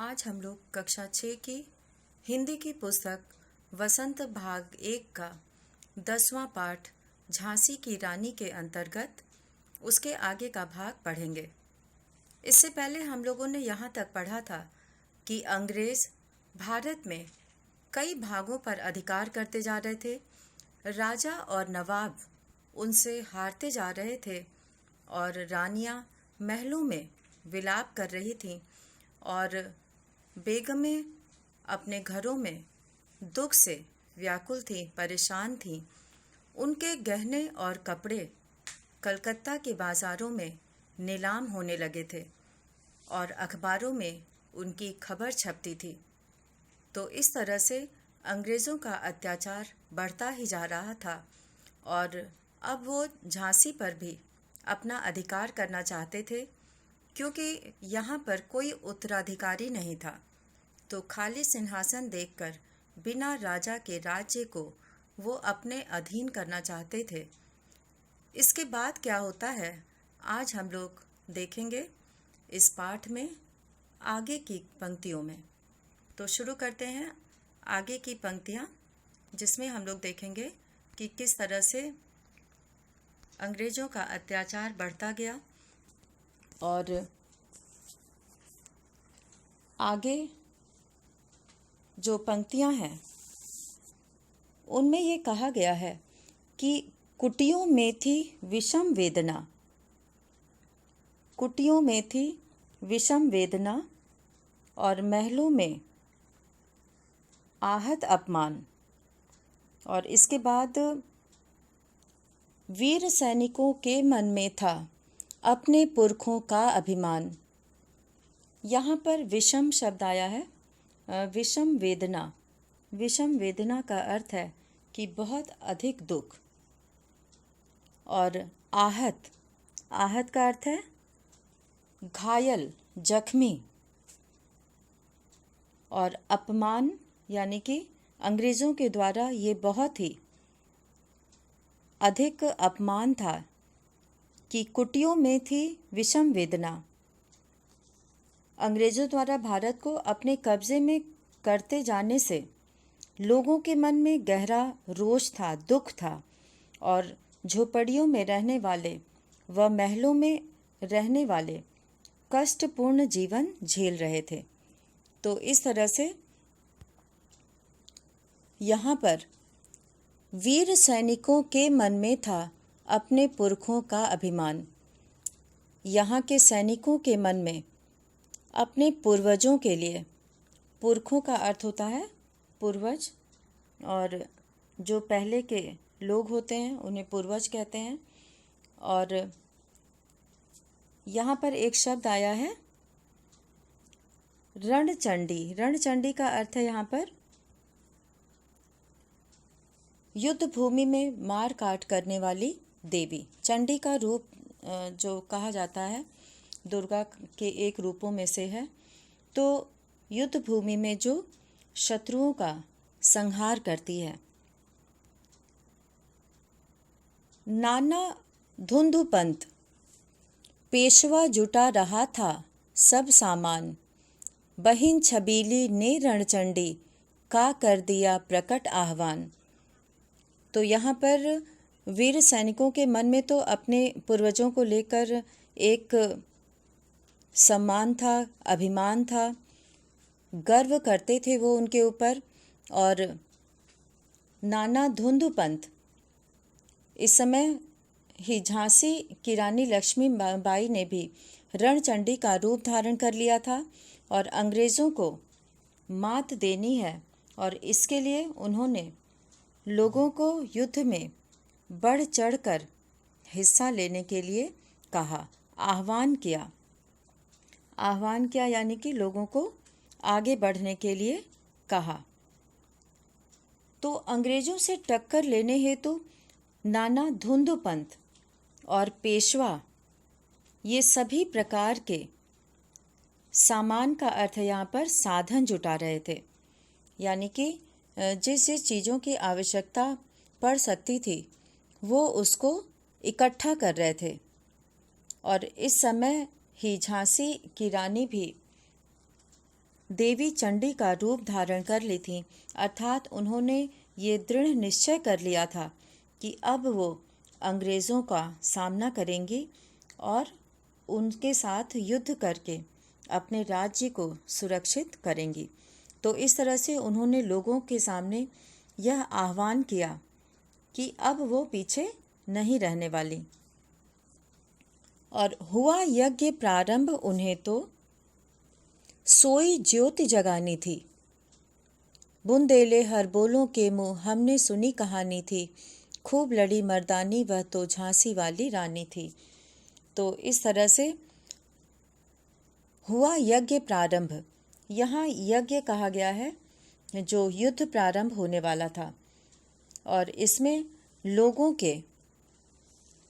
आज हम लोग कक्षा 6 की हिंदी की पुस्तक वसंत भाग 1 का 10वां पाठ झांसी की रानी के अंतर्गत उसके आगे का भाग पढ़ेंगे। इससे पहले हम लोगों ने यहाँ तक पढ़ा था कि अंग्रेज भारत में कई भागों पर अधिकार करते जा रहे थे। राजा और नवाब उनसे हारते जा रहे थे और रानियां महलों में विलाप कर रही थीं और बेगमें अपने घरों में दुख से व्याकुल थीं, परेशान थीं। उनके गहने और कपड़े कलकत्ता के बाज़ारों में नीलाम होने लगे थे और अखबारों में उनकी खबर छपती थी। तो इस तरह से अंग्रेज़ों का अत्याचार बढ़ता ही जा रहा था और अब वो झांसी पर भी अपना अधिकार करना चाहते थे, क्योंकि यहाँ पर कोई उत्तराधिकारी नहीं था। तो खाली सिंहासन देखकर बिना राजा के राज्य को वो अपने अधीन करना चाहते थे। इसके बाद क्या होता है आज हम लोग देखेंगे इस पाठ में आगे की पंक्तियों में। तो शुरू करते हैं आगे की पंक्तियाँ, जिसमें हम लोग देखेंगे कि किस तरह से अंग्रेज़ों का अत्याचार बढ़ता गया और आगे जो पंक्तियां हैं उनमें ये कहा गया है कि कुटियों में थी विषम वेदना, कुटियों में थी विषम वेदना और महलों में आहत अपमान। और इसके बाद वीर सैनिकों के मन में था अपने पुरखों का अभिमान। यहाँ पर विषम शब्द आया है, विषम वेदना। विषम वेदना का अर्थ है कि बहुत अधिक दुख। और आहत, आहत का अर्थ है घायल, जख्मी। और अपमान यानी कि अंग्रेज़ों के द्वारा ये बहुत ही अधिक अपमान था कि कुटियों में थी विषम वेदना। अंग्रेज़ों द्वारा भारत को अपने कब्ज़े में करते जाने से लोगों के मन में गहरा रोष था, दुख था और झोपड़ियों में रहने वाले व महलों में रहने वाले कष्टपूर्ण जीवन झेल रहे थे। तो इस तरह से यहाँ पर वीर सैनिकों के मन में था अपने पुरखों का अभिमान। यहाँ के सैनिकों के मन में अपने पूर्वजों के लिए, पुरखों का अर्थ होता है पूर्वज, और जो पहले के लोग होते हैं उन्हें पूर्वज कहते हैं। और यहाँ पर एक शब्द आया है रणचंडी। रणचंडी का अर्थ है यहाँ पर युद्ध भूमि में मार काट करने वाली देवी। चंडी का रूप जो कहा जाता है दुर्गा के एक रूपों में से है। तो युद्ध भूमि में जो शत्रुओं का संहार करती है। नाना धुंधुपंत पेशवा जुटा रहा था सब सामान, बहिन छबीली ने रणचंडी का कर दिया प्रकट आह्वान। तो यहाँ पर वीर सैनिकों के मन में तो अपने पूर्वजों को लेकर एक सम्मान था, अभिमान था, गर्व करते थे वो उनके ऊपर। और नाना धुंधुपंत, इस समय ही झांसी की रानी लक्ष्मी बाई ने भी रणचंडी का रूप धारण कर लिया था और अंग्रेज़ों को मात देनी है और इसके लिए उन्होंने लोगों को युद्ध में बढ़ चढ़कर हिस्सा लेने के लिए कहा, आह्वान किया। आह्वान किया यानी कि लोगों को आगे बढ़ने के लिए कहा। तो अंग्रेज़ों से टक्कर लेने हेतु नाना धुंधुपंत और पेशवा, ये सभी प्रकार के सामान का अर्थ यहाँ पर साधन जुटा रहे थे। यानी कि जिस जिस चीज़ों की आवश्यकता पड़ सकती थी वो उसको इकट्ठा कर रहे थे। और इस समय ही झांसी की रानी भी देवी चंडी का रूप धारण कर ली थीं, अर्थात उन्होंने ये दृढ़ निश्चय कर लिया था कि अब वो अंग्रेज़ों का सामना करेंगी और उनके साथ युद्ध करके अपने राज्य को सुरक्षित करेंगी। तो इस तरह से उन्होंने लोगों के सामने यह आह्वान किया कि अब वो पीछे नहीं रहने वाली। और हुआ यज्ञ प्रारंभ, उन्हें तो सोई ज्योति जगानी थी। बुंदेले हर बोलों के मुँह हमने सुनी कहानी थी, खूब लड़ी मर्दानी वह तो झांसी वाली रानी थी। तो इस तरह से हुआ यज्ञ प्रारंभ, यहाँ यज्ञ कहा गया है जो युद्ध प्रारंभ होने वाला था, और इसमें लोगों के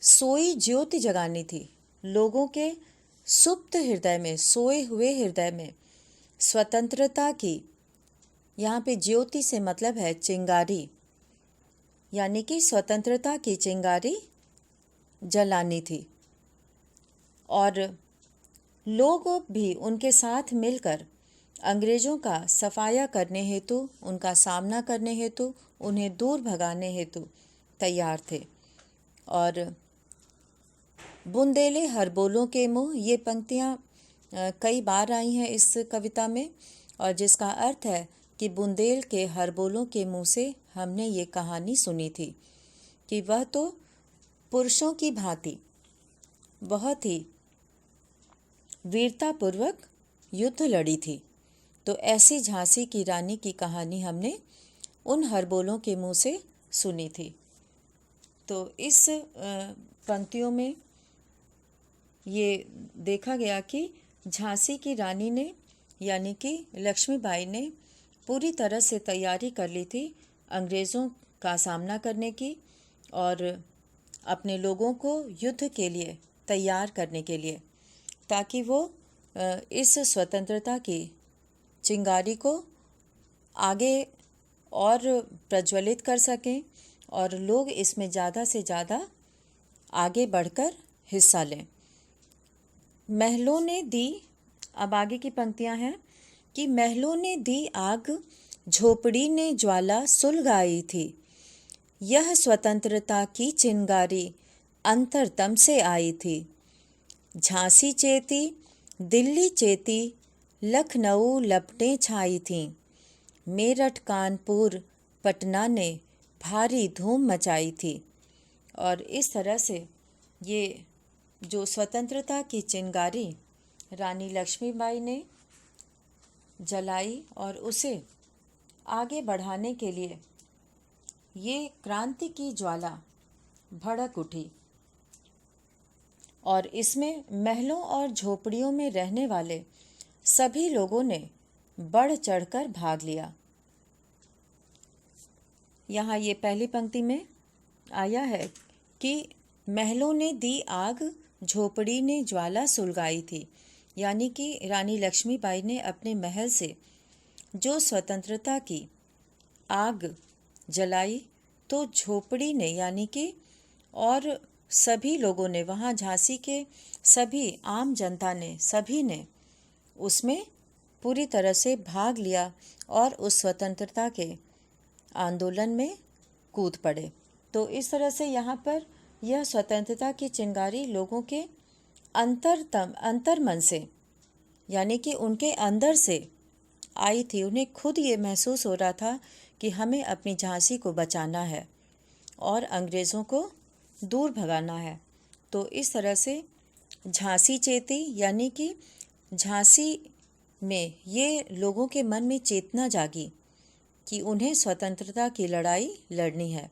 सोई ज्योति जगानी थी। लोगों के सुप्त हृदय में, सोए हुए हृदय में स्वतंत्रता की, यहाँ पे ज्योति से मतलब है चिंगारी, यानी कि स्वतंत्रता की चिंगारी जलानी थी। और लोग भी उनके साथ मिलकर अंग्रेज़ों का सफाया करने हेतु, उनका सामना करने हेतु, उन्हें दूर भगाने हेतु तैयार थे। और बुंदेले हर बोलों के मुँह, ये पंक्तियाँ कई बार आई हैं इस कविता में, और जिसका अर्थ है कि बुंदेल के हर बोलों के मुँह से हमने ये कहानी सुनी थी कि वह तो पुरुषों की भांति बहुत ही वीरतापूर्वक युद्ध लड़ी थी। तो ऐसी झांसी की रानी की कहानी हमने उन हरबोलों के मुंह से सुनी थी। तो इस पंक्तियों में ये देखा गया कि झांसी की रानी ने, यानी कि लक्ष्मीबाई ने पूरी तरह से तैयारी कर ली थी अंग्रेज़ों का सामना करने की और अपने लोगों को युद्ध के लिए तैयार करने के लिए, ताकि वो इस स्वतंत्रता की चिंगारी को आगे और प्रज्वलित कर सकें और लोग इसमें ज़्यादा से ज़्यादा आगे बढ़कर हिस्सा लें। महलों ने दी, अब आगे की पंक्तियां हैं कि महलों ने दी आग, झोपड़ी ने ज्वाला सुलगाई थी, यह स्वतंत्रता की चिंगारी अंतरतम से आई थी। झांसी चेती, दिल्ली चेती, लखनऊ लपटें छाई थीं, मेरठ कानपुर पटना ने भारी धूम मचाई थी। और इस तरह से ये जो स्वतंत्रता की चिंगारी रानी लक्ष्मीबाई ने जलाई और उसे आगे बढ़ाने के लिए ये क्रांति की ज्वाला भड़क उठी। और इसमें महलों और झोपड़ियों में रहने वाले सभी लोगों ने बढ़ चढ़कर भाग लिया। यहाँ ये पहली पंक्ति में आया है कि महलों ने दी आग, झोपड़ी ने ज्वाला सुलगाई थी, यानी कि रानी लक्ष्मीबाई ने अपने महल से जो स्वतंत्रता की आग जलाई, तो झोपड़ी ने, यानी कि और सभी लोगों ने, वहाँ झांसी के सभी आम जनता ने, सभी ने उसमें पूरी तरह से भाग लिया और उस स्वतंत्रता के आंदोलन में कूद पड़े। तो इस तरह से यहाँ पर यह स्वतंत्रता की चिंगारी लोगों के अंतर्मन से, यानी कि उनके अंदर से आई थी। उन्हें खुद ये महसूस हो रहा था कि हमें अपनी झांसी को बचाना है और अंग्रेज़ों को दूर भगाना है। तो इस तरह से झांसी चेती, यानी कि झांसी में ये लोगों के मन में चेतना जागी कि उन्हें स्वतंत्रता की लड़ाई लड़नी है।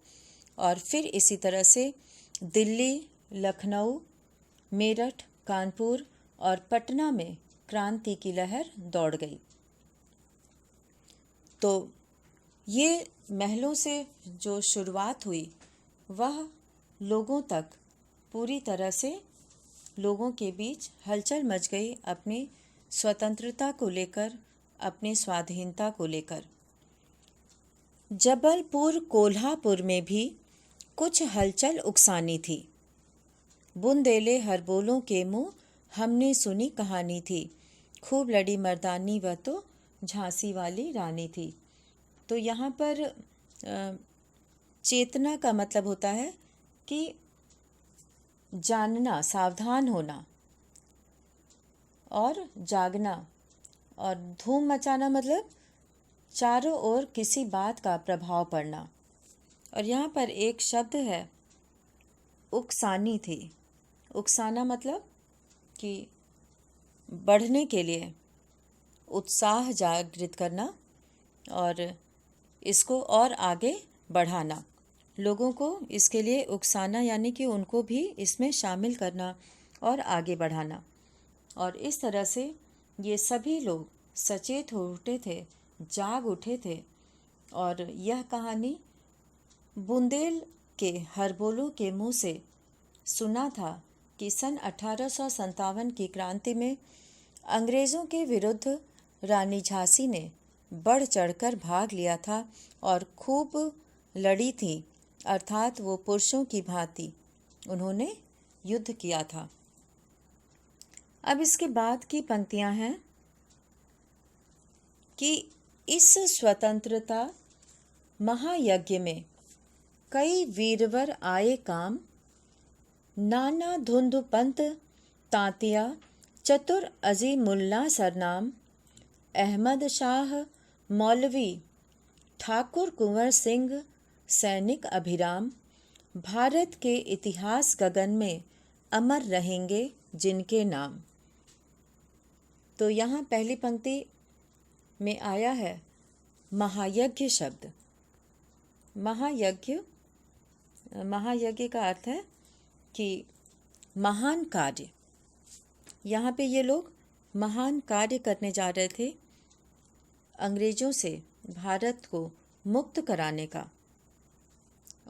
और फिर इसी तरह से दिल्ली, लखनऊ, मेरठ, कानपुर और पटना में क्रांति की लहर दौड़ गई। तो ये महलों से जो शुरुआत हुई वह लोगों तक पूरी तरह से, लोगों के बीच हलचल मच गई अपनी स्वतंत्रता को लेकर, अपनी स्वाधीनता को लेकर। जबलपुर, कोल्हापुर में भी कुछ हलचल उकसानी थी। बुंदेले हरबोलों के मुँह हमने सुनी कहानी थी, खूब लड़ी मर्दानी वह तो झांसी वाली रानी थी। तो यहाँ पर चेतना का मतलब होता है कि जानना, सावधान होना और जागना। और धूम मचाना मतलब चारों ओर किसी बात का प्रभाव पड़ना। और यहाँ पर एक शब्द है उकसानी थी। उकसाना मतलब कि बढ़ने के लिए उत्साह जागृत करना और इसको और आगे बढ़ाना, लोगों को इसके लिए उकसाना, यानी कि उनको भी इसमें शामिल करना और आगे बढ़ाना। और इस तरह से ये सभी लोग सचेत हो उठे थे, जाग उठे थे। और यह कहानी बुंदेल के हरबोलों के मुंह से सुना था कि सन 1857 की क्रांति में अंग्रेज़ों के विरुद्ध रानी झांसी ने बढ़ चढ़कर भाग लिया था और खूब लड़ी थी, अर्थात वो पुरुषों की भांति उन्होंने युद्ध किया था। अब इसके बाद की पंक्तियां हैं कि इस स्वतंत्रता महायज्ञ में कई वीरवर आए काम, नाना धुंध पंत तांतिया चतुर अजीमुल्ला सरनाम, अहमद शाह मौलवी ठाकुर कुंवर सिंह सैनिक अभिराम, भारत के इतिहास गगन में अमर रहेंगे जिनके नाम। तो यहाँ पहली पंक्ति में आया है महायज्ञ शब्द। महायज्ञ का अर्थ है कि महान कार्य। यहाँ पे ये लोग महान कार्य करने जा रहे थे, अंग्रेज़ों से भारत को मुक्त कराने का।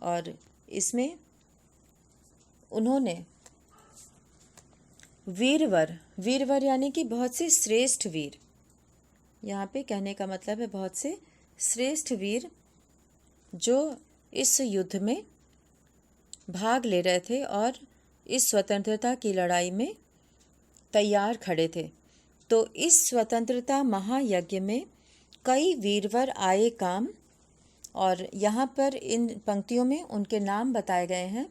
और इसमें उन्होंने वीरवर यानी कि बहुत से श्रेष्ठ वीर, यहाँ पे कहने का मतलब है बहुत से श्रेष्ठ वीर जो इस युद्ध में भाग ले रहे थे और इस स्वतंत्रता की लड़ाई में तैयार खड़े थे। तो इस स्वतंत्रता महायज्ञ में कई वीरवर आए काम। और यहाँ पर इन पंक्तियों में उनके नाम बताए गए हैं,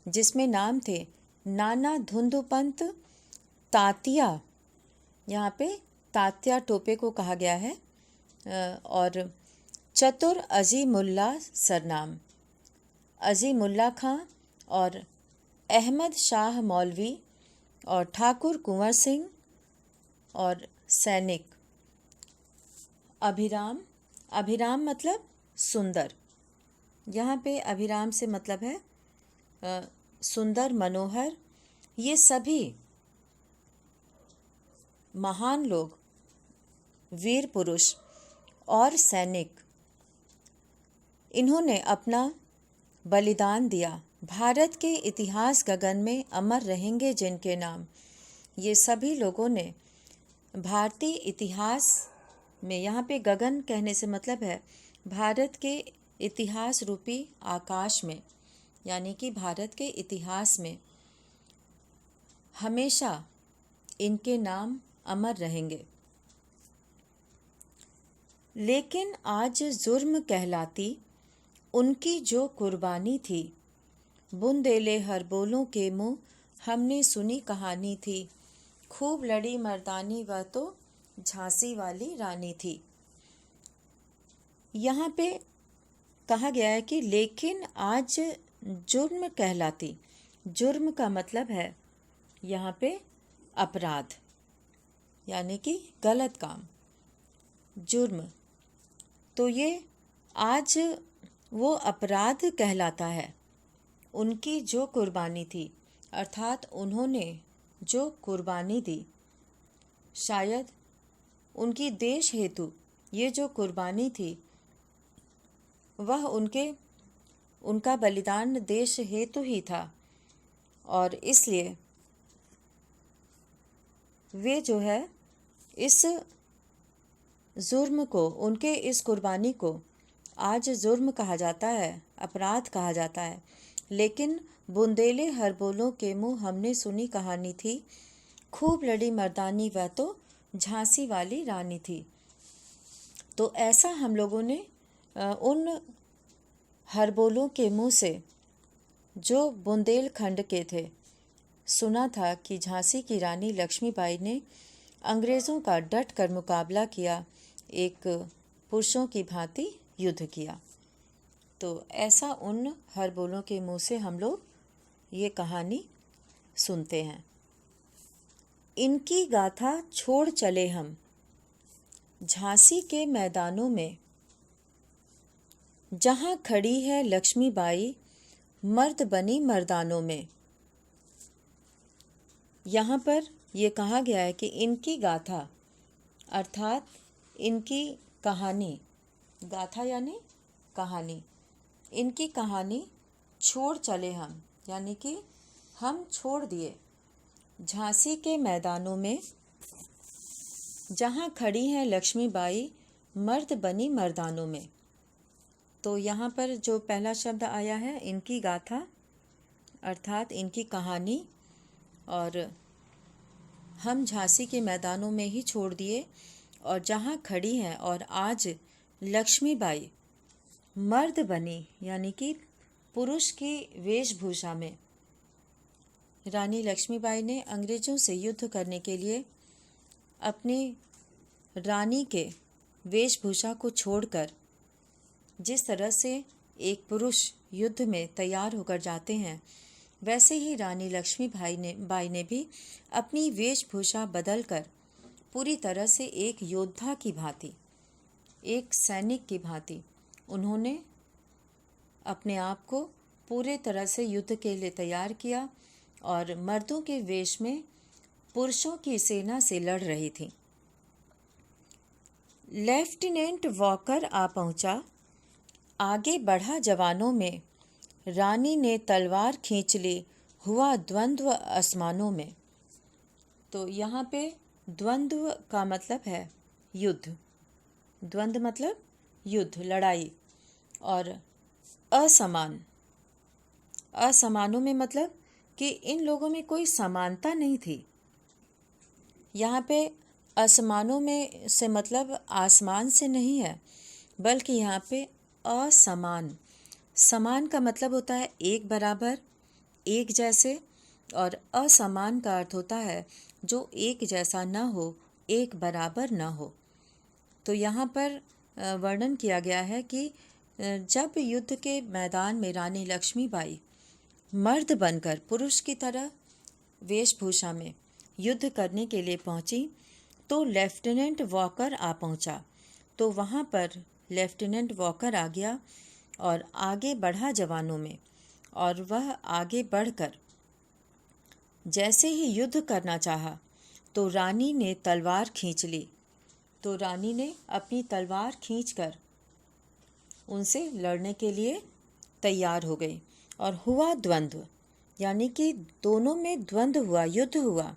जिसमें नाम थे नाना धुंधुपंत तातिया, यहाँ पे तात्या टोपे को कहा गया है, और चतुर अजीमुल्ला सरनाम, अजीमुल्ला खां, और अहमद शाह मौलवी, और ठाकुर कुंवर सिंह, और सैनिक अभिराम। अभिराम मतलब सुंदर। यहाँ पे अभिराम से मतलब है सुंदर, मनोहर। ये सभी महान लोग, वीर पुरुष और सैनिक, इन्होंने अपना बलिदान दिया। भारत के इतिहास गगन में अमर रहेंगे जिनके नाम। ये सभी लोगों ने भारतीय इतिहास में, यहाँ पे गगन कहने से मतलब है भारत के इतिहास रूपी आकाश में, यानी कि भारत के इतिहास में हमेशा इनके नाम अमर रहेंगे। लेकिन आज जुर्म कहलाती उनकी जो कुर्बानी थी, बुंदेले हरबोलों के मुँह हमने सुनी कहानी थी, खूब लड़ी मर्दानी वह तो झांसी वाली रानी थी। यहाँ पे कहा गया है कि लेकिन आज जुर्म कहलाती। जुर्म का मतलब है यहाँ पे अपराध, यानी कि गलत काम, जुर्म। तो ये आज वो अपराध कहलाता है। उनकी जो कुर्बानी थी, अर्थात उन्होंने जो कुर्बानी दी, शायद उनकी देश हेतु ये जो कुर्बानी थी वह उनका बलिदान देश हेतु ही था। और इसलिए वे जो है इस जुर्म को, उनके इस कुर्बानी को आज जुर्म कहा जाता है, अपराध कहा जाता है। लेकिन बुंदेले हरबोलों के मुँह हमने सुनी कहानी थी, खूब लड़ी मर्दानी वह तो झांसी वाली रानी थी। तो ऐसा हम लोगों ने उन हरबोलों के मुंह से जो बुंदेलखंड के थे सुना था कि झांसी की रानी लक्ष्मीबाई ने अंग्रेज़ों का डट कर मुकाबला किया, एक पुरुषों की भांति युद्ध किया। तो ऐसा उन हरबोलों के मुंह से हम लोग ये कहानी सुनते हैं। इनकी गाथा छोड़ चले हम झांसी के मैदानों में, जहाँ खड़ी है लक्ष्मीबाई मर्द बनी मर्दानों में। यहाँ पर ये कहा गया है कि इनकी गाथा अर्थात इनकी कहानी, गाथा यानी कहानी, इनकी कहानी छोड़ चले हम, यानी कि हम छोड़ दिए झांसी के मैदानों में, जहाँ खड़ी हैं लक्ष्मीबाई मर्द बनी मर्दानों में। तो यहाँ पर जो पहला शब्द आया है इनकी गाथा अर्थात इनकी कहानी, और हम झांसी के मैदानों में ही छोड़ दिए और जहाँ खड़ी हैं, और आज लक्ष्मीबाई मर्द बनी यानी कि पुरुष की वेशभूषा में। रानी लक्ष्मीबाई ने अंग्रेज़ों से युद्ध करने के लिए अपनी रानी के वेशभूषा को छोड़कर, जिस तरह से एक पुरुष युद्ध में तैयार होकर जाते हैं, वैसे ही रानी लक्ष्मीबाई ने भी अपनी वेशभूषा बदलकर पूरी तरह से एक योद्धा की भांति, एक सैनिक की भांति उन्होंने अपने आप को पूरे तरह से युद्ध के लिए तैयार किया और मर्दों के वेश में पुरुषों की सेना से लड़ रही थी। लेफ्टिनेंट वॉकर आ पहुंचा, आगे बढ़ा जवानों में, रानी ने तलवार खींच ली, हुआ द्वंद्व आसमानों में। तो यहाँ पे द्वंद्व का मतलब है युद्ध, द्वंद्व मतलब युद्ध, लड़ाई, और असमान, असमानों में मतलब कि इन लोगों में कोई समानता नहीं थी। यहाँ पे असमानों में से मतलब आसमान से नहीं है, बल्कि यहाँ पे असमान, समान का मतलब होता है एक बराबर, एक जैसे, और असमान का अर्थ होता है जो एक जैसा न हो, एक बराबर न हो। तो यहाँ पर वर्णन किया गया है कि जब युद्ध के मैदान में रानी लक्ष्मीबाई मर्द बनकर पुरुष की तरह वेशभूषा में युद्ध करने के लिए पहुंची, तो लेफ्टिनेंट वॉकर आ पहुंचा। तो वहाँ पर लेफ्टिनेंट वॉकर आ गया और आगे बढ़ा जवानों में, और वह आगे बढ़कर जैसे ही युद्ध करना चाहा तो रानी ने तलवार खींच ली। तो रानी ने अपनी तलवार खींचकर उनसे लड़ने के लिए तैयार हो गई, और हुआ द्वंद्व, यानी कि दोनों में द्वंद्व हुआ, युद्ध हुआ,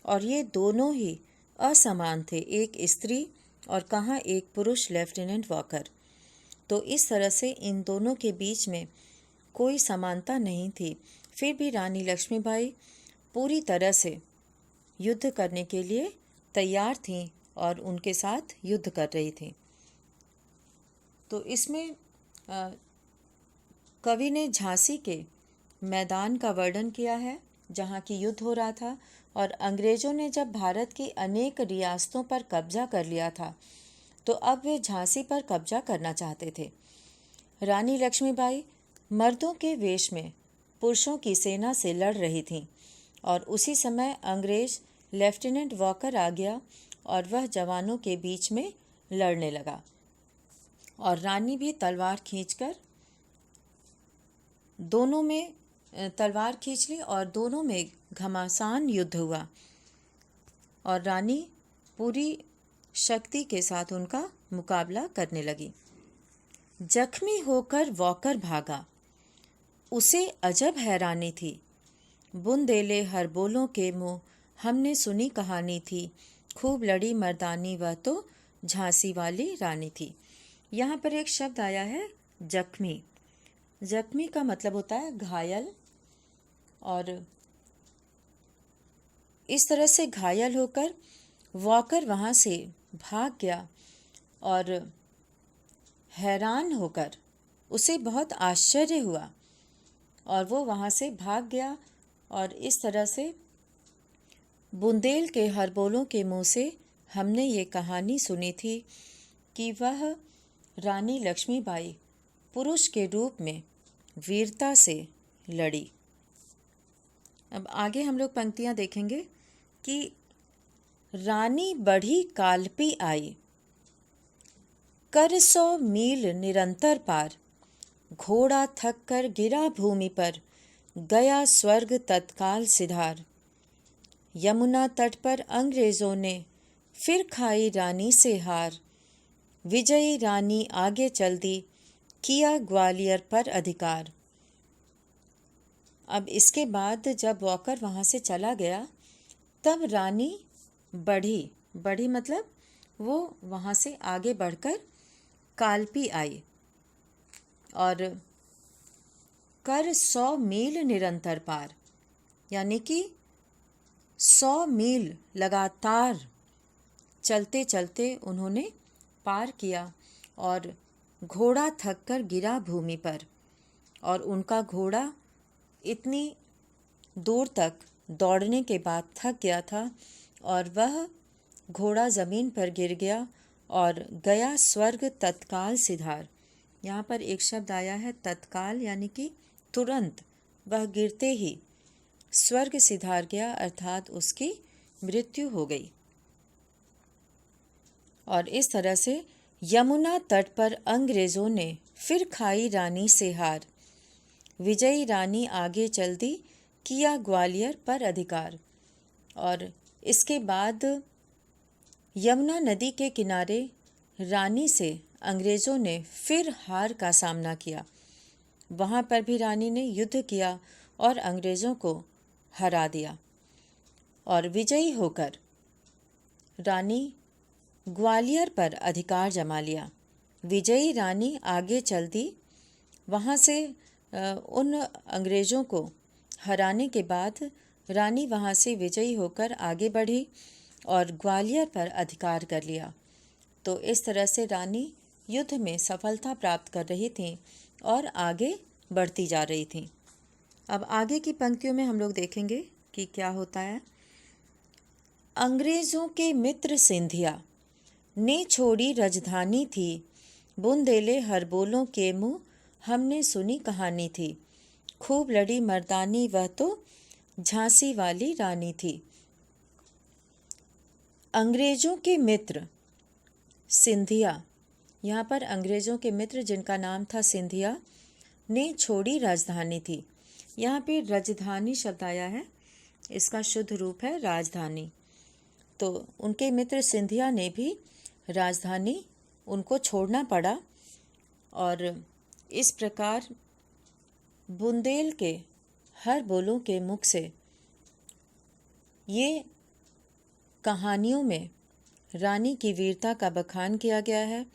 और ये दोनों ही असमान थे, एक स्त्री और कहाँ एक पुरुष लेफ्टिनेंट वॉकर। तो इस तरह से इन दोनों के बीच में कोई समानता नहीं थी, फिर भी रानी लक्ष्मीबाई पूरी तरह से युद्ध करने के लिए तैयार थीं और उनके साथ युद्ध कर रही थीं। तो इसमें कवि ने झांसी के मैदान का वर्णन किया है जहाँ की युद्ध हो रहा था, और अंग्रेज़ों ने जब भारत की अनेक रियासतों पर कब्जा कर लिया था तो अब वे झांसी पर कब्जा करना चाहते थे। रानी लक्ष्मीबाई मर्दों के वेश में पुरुषों की सेना से लड़ रही थीं, और उसी समय अंग्रेज़ लेफ्टिनेंट वॉकर आ गया और वह जवानों के बीच में लड़ने लगा, और रानी भी तलवार खींचकर दोनों में तलवार खींच ली और दोनों में घमासान युद्ध हुआ, और रानी पूरी शक्ति के साथ उनका मुकाबला करने लगी। जख्मी होकर वॉकर भागा, उसे अजब हैरानी थी, बुंदेले हरबोलों के मुँह हमने सुनी कहानी थी, खूब लड़ी मर्दानी वह तो झांसी वाली रानी थी। यहाँ पर एक शब्द आया है जख्मी। जख्मी का मतलब होता है घायल, और इस तरह से घायल होकर वॉकर वहाँ से भाग गया और हैरान होकर उसे बहुत आश्चर्य हुआ और वो वहाँ से भाग गया। और इस तरह से बुंदेल के हरबोलों के मुंह से हमने ये कहानी सुनी थी कि वह रानी लक्ष्मीबाई पुरुष के रूप में वीरता से लड़ी। अब आगे हम लोग पंक्तियाँ देखेंगे कि रानी बढ़ी कालपी आई, कर 100 मील निरंतर पार, घोड़ा थक कर गिरा भूमि पर, गया स्वर्ग तत्काल सिधार। यमुना तट पर अंग्रेजों ने फिर खाई रानी से हार, विजयी रानी आगे चल दी, किया ग्वालियर पर अधिकार। अब इसके बाद जब वॉकर वहाँ से चला गया तब रानी बढ़ी मतलब वो वहाँ से आगे बढ़कर कालपी आई और कर 100 मील निरंतर पार, यानी कि 100 मील लगातार चलते चलते उन्होंने पार किया और घोड़ा थक कर गिरा भूमि पर। और उनका घोड़ा इतनी दूर तक दौड़ने के बाद थक गया था और वह घोड़ा ज़मीन पर गिर गया और गया स्वर्ग तत्काल सिधार। यहाँ पर एक शब्द आया है तत्काल, यानी कि तुरंत, वह गिरते ही स्वर्ग सिधार गया, अर्थात उसकी मृत्यु हो गई। और इस तरह से यमुना तट पर अंग्रेजों ने फिर खाई रानी से हार, विजयी रानी आगे चल दी, किया ग्वालियर पर अधिकार। और इसके बाद यमुना नदी के किनारे रानी से अंग्रेज़ों ने फिर हार का सामना किया। वहाँ पर भी रानी ने युद्ध किया और अंग्रेज़ों को हरा दिया और विजयी होकर रानी ग्वालियर पर अधिकार जमा लिया। विजयी रानी आगे चल दी, वहाँ से उन अंग्रेज़ों को हराने के बाद रानी वहाँ से विजयी होकर आगे बढ़ी और ग्वालियर पर अधिकार कर लिया। तो इस तरह से रानी युद्ध में सफलता प्राप्त कर रही थी और आगे बढ़ती जा रही थी। अब आगे की पंक्तियों में हम लोग देखेंगे कि क्या होता है। अंग्रेज़ों के मित्र सिंधिया ने छोड़ी राजधानी थी, बुंदेले हरबोलों के मुँह हमने सुनी कहानी थी। खूब लड़ी मर्दानी वह तो झांसी वाली रानी थी। अंग्रेज़ों के मित्र सिंधिया, यहाँ पर अंग्रेज़ों के मित्र जिनका नाम था सिंधिया ने छोड़ी राजधानी थी। यहाँ पे राजधानी शब्द आया है, इसका शुद्ध रूप है राजधानी। तो उनके मित्र सिंधिया ने भी राजधानी उनको छोड़ना पड़ा और इस प्रकार बुंदेल के हर बोलों के मुख से ये कहानियों में रानी की वीरता का बखान किया गया है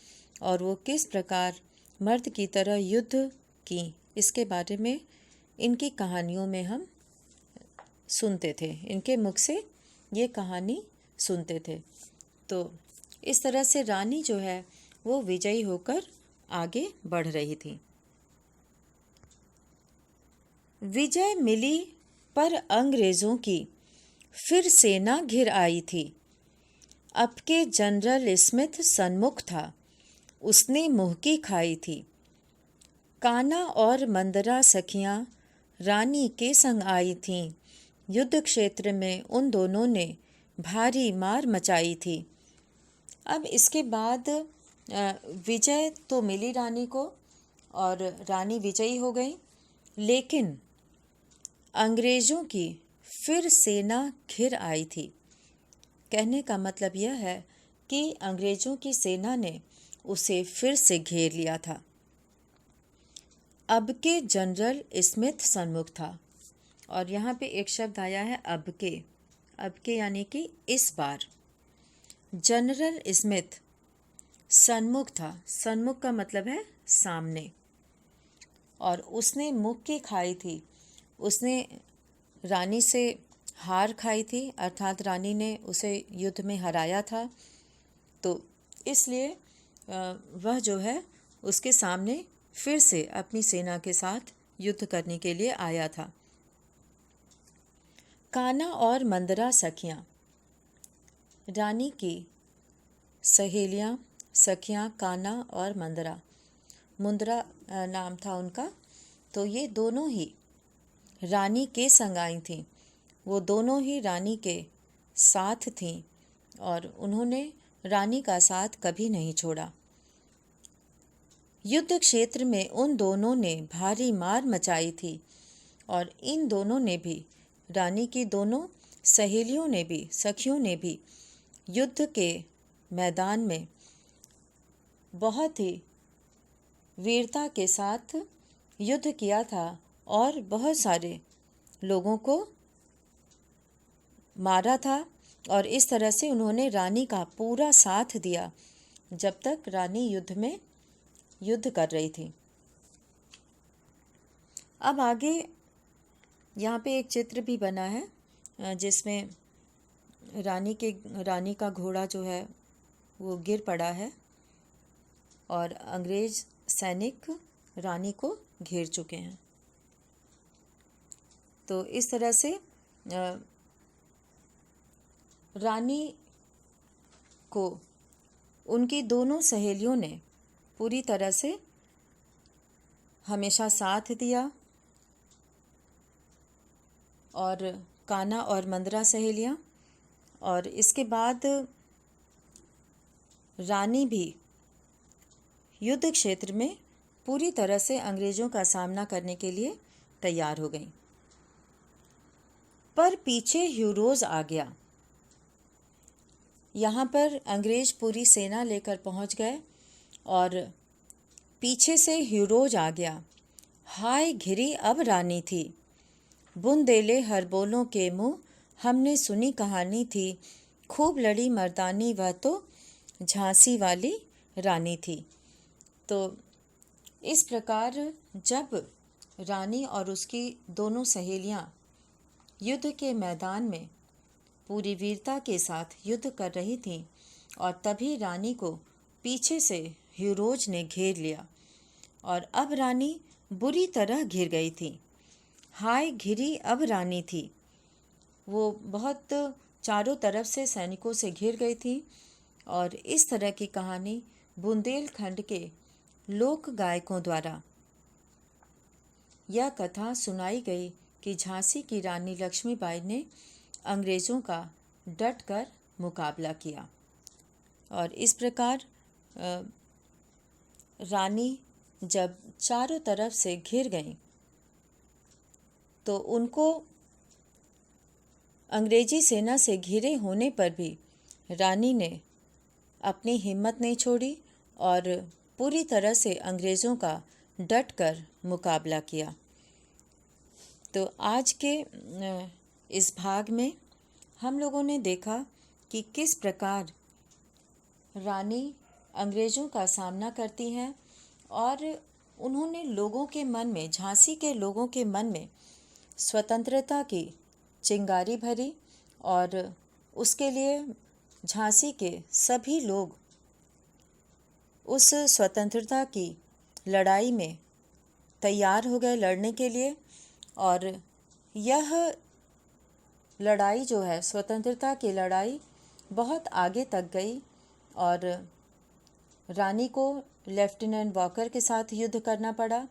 और वो किस प्रकार मर्द की तरह युद्ध की, इसके बारे में इनकी कहानियों में हम सुनते थे, इनके मुख से ये कहानी सुनते थे। तो इस तरह से रानी जो है वो विजयी होकर आगे बढ़ रही थी। विजय मिली पर अंग्रेज़ों की फिर सेना घिर आई थी। अब के जनरल स्मिथ सन्मुख था, उसने मुँह की खाई थी। काना और मंदरा सखियाँ रानी के संग आई थीं। युद्ध क्षेत्र में उन दोनों ने भारी मार मचाई थी। अब इसके बाद विजय तो मिली रानी को और रानी विजयी हो गई, लेकिन अंग्रेज़ों की फिर सेना घिर आई थी। कहने का मतलब यह है कि अंग्रेज़ों की सेना ने उसे फिर से घेर लिया था। अब के जनरल स्मिथ सन्मुख था और यहाँ पे एक शब्द आया है अब के यानी कि इस बार। जनरल स्मिथ सन्मुख था, सन्मुख का मतलब है सामने, और उसने मुख की खाई थी, उसने रानी से हार खाई थी, अर्थात रानी ने उसे युद्ध में हराया था। तो इसलिए वह जो है उसके सामने फिर से अपनी सेना के साथ युद्ध करने के लिए आया था। कान्हा और मंदरा सखियाँ, रानी की सहेलियाँ, सखियाँ कान्हा और मंदरा, मुंदरा नाम था उनका। तो ये दोनों ही रानी के संग आई थीं। वो दोनों ही रानी के साथ थीं और उन्होंने रानी का साथ कभी नहीं छोड़ा। युद्ध क्षेत्र में उन दोनों ने भारी मार मचाई थी और इन दोनों ने भी, रानी की दोनों सहेलियों ने भी, सखियों ने भी युद्ध के मैदान में बहुत ही वीरता के साथ युद्ध किया था और बहुत सारे लोगों को मारा था। और इस तरह से उन्होंने रानी का पूरा साथ दिया जब तक रानी युद्ध कर रही थी। अब आगे यहाँ पे एक चित्र भी बना है जिसमें रानी का घोड़ा जो है वो गिर पड़ा है और अंग्रेज सैनिक रानी को घेर चुके हैं। तो इस तरह से रानी को उनकी दोनों सहेलियों ने पूरी तरह से हमेशा साथ दिया और कान्हा और मंदरा सहेलियाँ। और इसके बाद रानी भी युद्ध क्षेत्र में पूरी तरह से अंग्रेज़ों का सामना करने के लिए तैयार हो गई। पर पीछे ह्यूरोज आ गया। यहाँ पर अंग्रेज पूरी सेना लेकर पहुँच गए और पीछे से ह्यूरोज आ गया। हाय घिरी अब रानी थी, बुंदेले हर बोलों के मुँह, हमने सुनी कहानी थी, खूब लड़ी मर्दानी वह तो झांसी वाली रानी थी। तो इस प्रकार जब रानी और उसकी दोनों सहेलियाँ युद्ध के मैदान में पूरी वीरता के साथ युद्ध कर रही थीं और तभी रानी को पीछे से ह्यूरोज ने घेर लिया और अब रानी बुरी तरह घिर गई थी। हाय घिरी अब रानी थी, वो बहुत चारों तरफ से सैनिकों से घिर गई थी। और इस तरह की कहानी बुंदेलखंड के लोक गायकों द्वारा यह कथा सुनाई गई कि झांसी की रानी लक्ष्मीबाई ने अंग्रेज़ों का डट कर मुकाबला किया। और इस प्रकार रानी जब चारों तरफ से घिर गई तो उनको अंग्रेजी सेना से घिरे होने पर भी रानी ने अपनी हिम्मत नहीं छोड़ी और पूरी तरह से अंग्रेज़ों का डट कर मुकाबला किया। तो आज के इस भाग में हम लोगों ने देखा कि किस प्रकार रानी अंग्रेज़ों का सामना करती हैं और उन्होंने लोगों के मन में, झांसी के लोगों के मन में स्वतंत्रता की चिंगारी भरी और उसके लिए झांसी के सभी लोग उस स्वतंत्रता की लड़ाई में तैयार हो गए लड़ने के लिए। और यह लड़ाई जो है, स्वतंत्रता की लड़ाई, बहुत आगे तक गई और रानी को लेफ्टिनेंट वॉकर के साथ युद्ध करना पड़ा,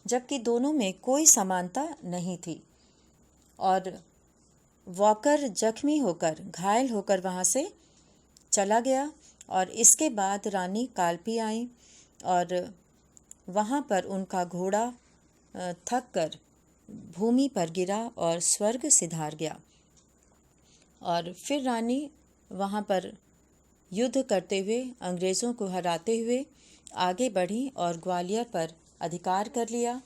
जबकि दोनों में कोई समानता नहीं थी। और वॉकर जख्मी होकर, घायल होकर वहाँ से चला गया और इसके बाद रानी कालपी आई और वहाँ पर उनका घोड़ा थक कर भूमि पर गिरा और स्वर्ग सिधार गया। और फिर रानी वहाँ पर युद्ध करते हुए, अंग्रेज़ों को हराते हुए आगे बढ़ी और ग्वालियर पर अधिकार कर लिया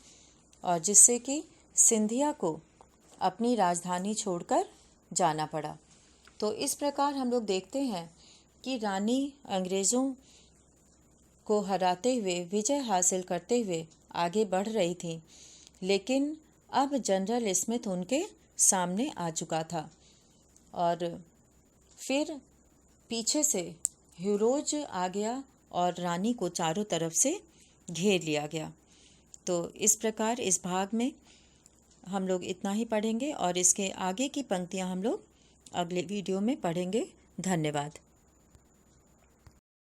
और जिससे कि सिंधिया को अपनी राजधानी छोड़कर जाना पड़ा। तो इस प्रकार हम लोग देखते हैं कि रानी अंग्रेज़ों को हराते हुए, विजय हासिल करते हुए आगे बढ़ रही थी, लेकिन अब जनरल स्मिथ उनके सामने आ चुका था। और फिर पीछे से ह्यूरोज आ गया और रानी को चारों तरफ से घेर लिया गया। तो इस प्रकार इस भाग में हम लोग इतना ही पढ़ेंगे और इसके आगे की पंक्तियां हम लोग अगले वीडियो में पढ़ेंगे। धन्यवाद।